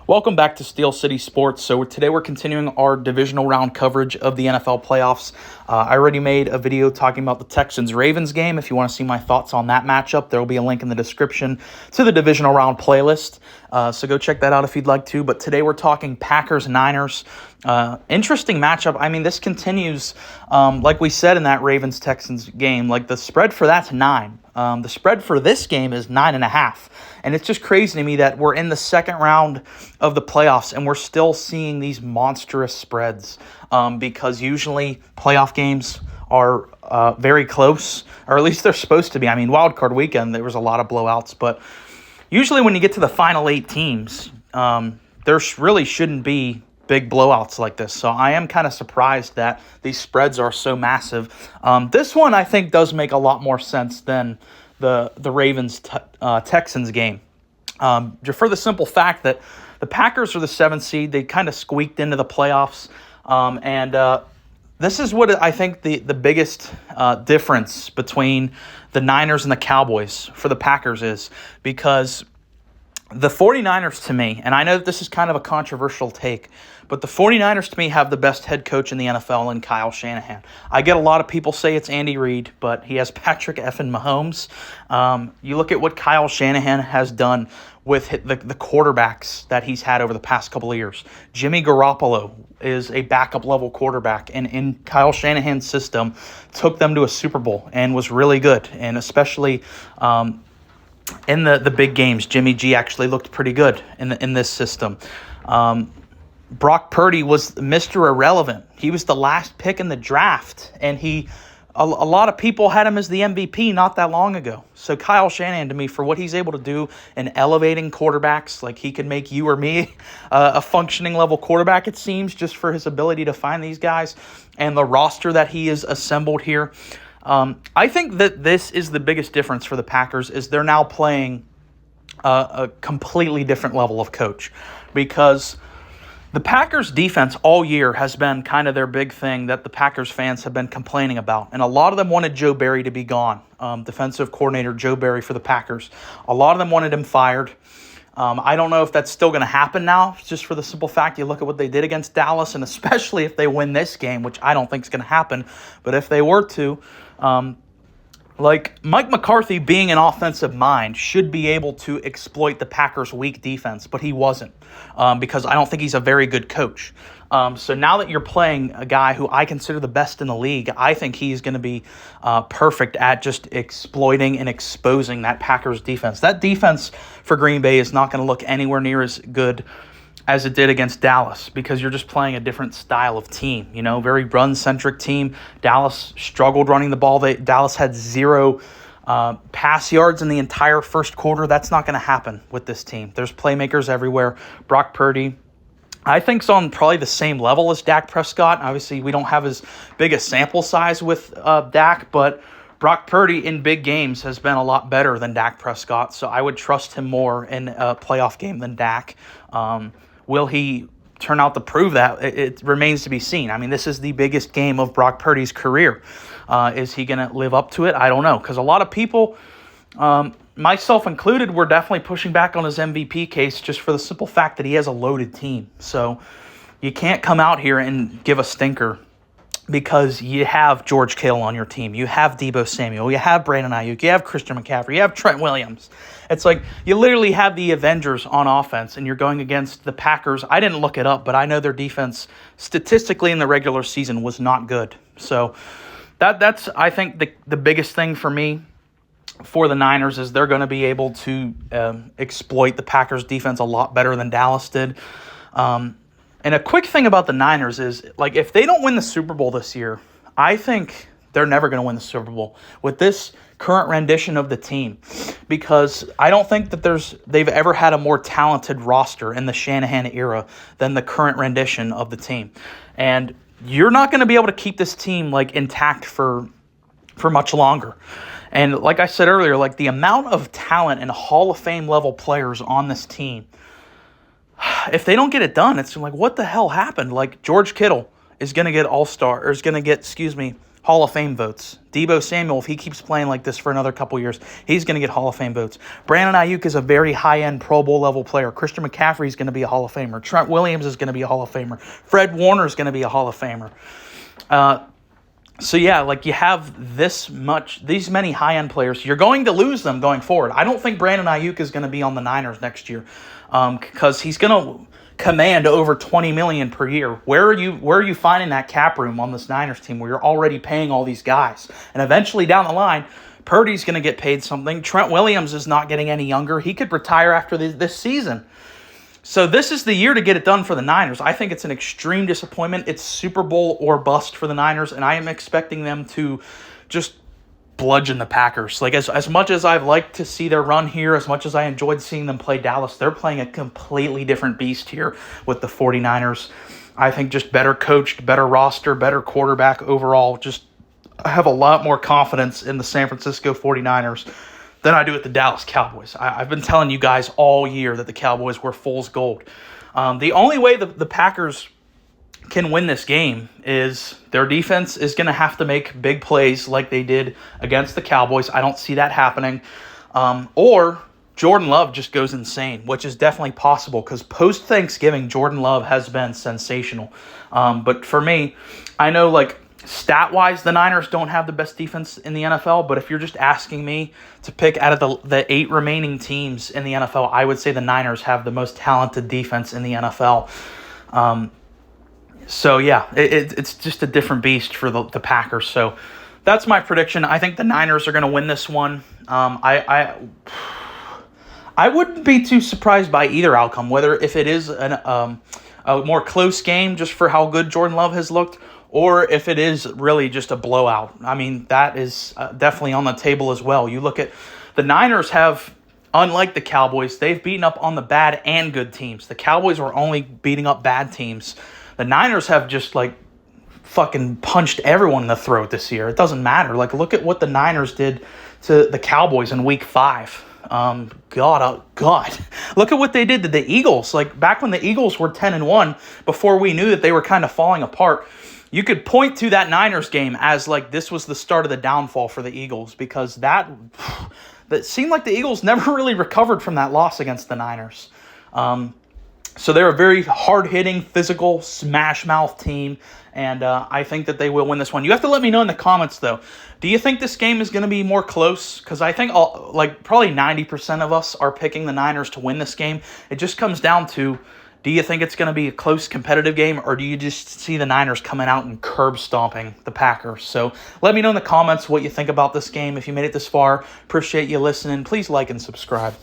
Welcome back to Steel City Sports. So today we're continuing our divisional round coverage of the NFL playoffs. I already made a video talking about the Texans-Ravens game. If you want to see my thoughts on that matchup, there will be a link in the description to the divisional round playlist. So go check that out if you'd like to. But today we're talking Packers-Niners. Interesting matchup. I mean, this continues, like we said in that Ravens-Texans game, like the spread for that's 9. The spread for this game is 9.5. And it's just crazy to me that we're in the second round of the playoffs and we're still seeing these monstrous spreads because usually playoff games are very close, or at least they're supposed to be. I mean, wild card weekend, there was a lot of blowouts, but usually when you get to the final 8 teams, there really shouldn't be big blowouts like this. So I am kind of surprised that these spreads are so massive. This one I think does make a lot more sense than the Ravens-Texans game. For the simple fact that the Packers are the 7th seed. They kind of squeaked into the playoffs. This is what I think the biggest difference between the Niners and the Cowboys for the Packers is, because the 49ers to me, and I know that this is kind of a controversial take, but the 49ers to me have the best head coach in the NFL in Kyle Shanahan. I get a lot of people say it's Andy Reid, but he has Patrick effing Mahomes. You look at what Kyle Shanahan has done with the quarterbacks that he's had over the past couple of years. Jimmy Garoppolo is a backup level quarterback, and in Kyle Shanahan's system took them to a Super Bowl and was really good, and especially in the big games, Jimmy G actually looked pretty good in this system. Brock Purdy was Mr. Irrelevant. He was the last pick in the draft, and a lot of people had him as the MVP not that long ago. So Kyle Shanahan, to me, for what he's able to do in elevating quarterbacks, like he could make you or me a functioning level quarterback, it seems, just for his ability to find these guys and the roster that he has assembled here. I think that this is the biggest difference for the Packers, is they're now playing a completely different level of coach, because the Packers defense all year has been kind of their big thing that the Packers fans have been complaining about. And a lot of them wanted Joe Barry to be gone, defensive coordinator Joe Barry for the Packers. A lot of them wanted him fired. I don't know if that's still going to happen now, just for the simple fact you look at what they did against Dallas, and especially if they win this game, which I don't think is going to happen. But if they were to, like Mike McCarthy, being an offensive mind, should be able to exploit the Packers' weak defense, but he wasn't, because I don't think he's a very good coach. So now that you're playing a guy who I consider the best in the league, I think he's going to be perfect at just exploiting and exposing that Packers defense. That defense for Green Bay is not going to look anywhere near as good as it did against Dallas, because you're just playing a different style of team, very run-centric team. Dallas struggled running the ball. Dallas had 0 pass yards in the entire first quarter. That's not going to happen with this team. There's playmakers everywhere. Brock Purdy, I think, is on probably the same level as Dak Prescott. Obviously, we don't have as big a sample size with Dak, but Brock Purdy in big games has been a lot better than Dak Prescott, so I would trust him more in a playoff game than Dak. Will he turn out to prove that? It remains to be seen. I mean, this is the biggest game of Brock Purdy's career. Is he going to live up to it? I don't know, because a lot of people, myself included, were definitely pushing back on his MVP case just for the simple fact that he has a loaded team. So you can't come out here and give a stinker because you have George Kittle on your team. You have Deebo Samuel. You have Brandon Ayuk. You have Christian McCaffrey. You have Trent Williams. It's like you literally have the Avengers on offense, and you're going against the Packers. I didn't look it up, but I know their defense statistically in the regular season was not good. So that's I think, the biggest thing for me for the Niners is they're going to be able to exploit the Packers defense a lot better than Dallas did. And a quick thing about the Niners is, like, if they don't win the Super Bowl this year, I think they're never going to win the Super Bowl with this current rendition of the team, because I don't think that they've ever had a more talented roster in the Shanahan era than the current rendition of the team. And you're not going to be able to keep this team intact for much longer. And like I said earlier, like the amount of talent and Hall of Fame level players on this team, if they don't get it done, it's like, what the hell happened? Like, George Kittle is going to get Hall of Fame votes. Deebo Samuel, if he keeps playing like this for another couple years, he's going to get Hall of Fame votes. Brandon Ayuk is a very high-end Pro Bowl level player. Christian McCaffrey is going to be a Hall of Famer. Trent Williams is going to be a Hall of Famer. Fred Warner is going to be a Hall of Famer. So yeah, like you have these many high-end players. You're going to lose them going forward. I don't think Brandon Ayuk is going to be on the Niners next year, because he's going to command over $20 million per year. Where are you finding that cap room on this Niners team where you're already paying all these guys? And eventually down the line, Purdy's going to get paid something. Trent Williams is not getting any younger. He could retire after this season. So this is the year to get it done for the Niners. I think it's an extreme disappointment. It's Super Bowl or bust for the Niners, and I am expecting them to just bludgeon the Packers. Like as much as I've liked to see their run here, as much as I enjoyed seeing them play Dallas, they're playing a completely different beast here with the 49ers. I think just better coached, better roster, better quarterback overall. Just I have a lot more confidence in the San Francisco 49ers than I do with the Dallas Cowboys. I've been telling you guys all year that the Cowboys were fool's gold. The only way the Packers can win this game is their defense is going to have to make big plays like they did against the Cowboys. I don't see that happening. Or Jordan Love just goes insane, which is definitely possible because post-Thanksgiving, Jordan Love has been sensational. But for me, I know like stat-wise, the Niners don't have the best defense in the NFL, but if you're just asking me to pick out of the 8 remaining teams in the NFL, I would say the Niners have the most talented defense in the NFL. So, yeah, it's just a different beast for the Packers. So that's my prediction. I think the Niners are going to win this one. I wouldn't be too surprised by either outcome, whether if it is a more close game just for how good Jordan Love has looked, or if it is really just a blowout. I mean, that is definitely on the table as well. You look at the Niners have, unlike the Cowboys, they've beaten up on the bad and good teams. The Cowboys were only beating up bad teams. The Niners have just like fucking punched everyone in the throat this year. It doesn't matter. Like, look at what the Niners did to the Cowboys in Week 5. God. Look at what they did to the Eagles. Like, back when the Eagles were 10-1, before we knew that they were kind of falling apart, you could point to that Niners game as like this was the start of the downfall for the Eagles, because that seemed like the Eagles never really recovered from that loss against the Niners. So they're a very hard-hitting, physical, smash-mouth team, and I think that they will win this one. You have to let me know in the comments, though. Do you think this game is going to be more close? Because I think probably 90% of us are picking the Niners to win this game. It just comes down to, do you think it's going to be a close, competitive game, or do you just see the Niners coming out and curb stomping the Packers? So let me know in the comments what you think about this game. If you made it this far, appreciate you listening. Please like and subscribe.